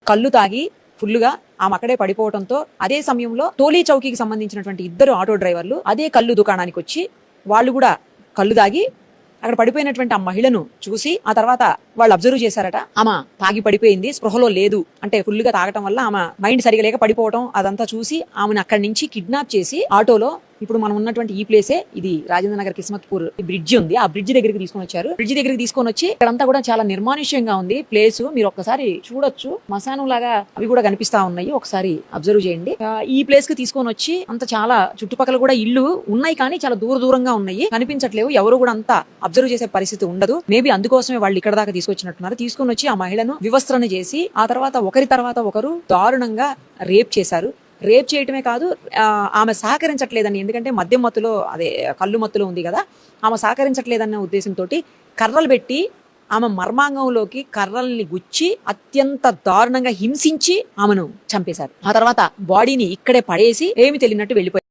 కళ్ళు తాగి ఫుల్లుగా ఆమె అక్కడే పడిపోవడంతో అదే సమయంలో టోలీ చౌకీకి సంబంధించినటువంటి 2 ఆటో డ్రైవర్లు అదే కళ్ళు దుకాణానికి వచ్చి వాళ్ళు కూడా కళ్ళు తాగి అక్కడ పడిపోయినటువంటి ఆ మహిళను చూసి ఆ తర్వాత వాళ్ళు అబ్జర్వ్ చేశారట. ఆమె తాగి పడిపోయింది, స్పృహలో లేదు, అంటే ఫుల్ గా తాగటం వల్ల ఆమె మైండ్ సరిగా లేక పడిపోవటం అదంతా చూసి ఆమెను అక్కడి నుంచి కిడ్నాప్ చేసి ఆటోలో ఇప్పుడు మనం ఉన్నటువంటి ఈ ప్లేసే, ఇది రాజేంద్ర నగర్ కిస్మత్పూర్ బ్రిడ్జ్ ఉంది, ఆ బ్రిడ్జ్ దగ్గరికి తీసుకొని వచ్చారు. బ్రిడ్జ్ దగ్గరికి తీసుకొని వచ్చి ఇక్కడంతా కూడా చాలా నిర్మానుష్యంగా ఉంది ప్లేస్. మీరు ఒక్కసారి చూడొచ్చు, మశానం లాగా అవి కూడా కనిపిస్తా ఉన్నాయి, ఒకసారి అబ్జర్వ్ చేయండి. ఈ ప్లేస్ కి తీసుకొని వచ్చి అంత చాలా చుట్టుపక్కల కూడా ఇల్లు ఉన్నాయి కానీ చాలా దూరంగా ఉన్నాయి, కనిపించట్లేవు, ఎవరు కూడా అంతా అబ్జర్వ్ చేసే పరిస్థితి ఉండదు. మేబీ అందుకోసమే వాళ్ళు ఇక్కడ దాకా తీసుకొచ్చినట్టున్నారు. తీసుకొని వచ్చి ఆ మహిళను వివస్త్రణ చేసి ఆ తర్వాత ఒకరి తర్వాత ఒకరు దారుణంగా రేప్ చేశారు. రేప్ చేయటమే కాదు, ఆమె సహకరించట్లేదని, ఎందుకంటే మద్యం మత్తులో అదే కళ్ళు మత్తులో ఉంది కదా, ఆమె సహకరించట్లేదన్న ఉద్దేశంతో కర్రలు పెట్టి ఆమె మర్మాంగంలోకి కర్రల్ని గుచ్చి అత్యంత దారుణంగా హింసించి ఆమెను చంపేశారు. ఆ తర్వాత బాడీని ఇక్కడే పడేసి ఏమి తెలియనట్టు వెళ్ళిపోయారు.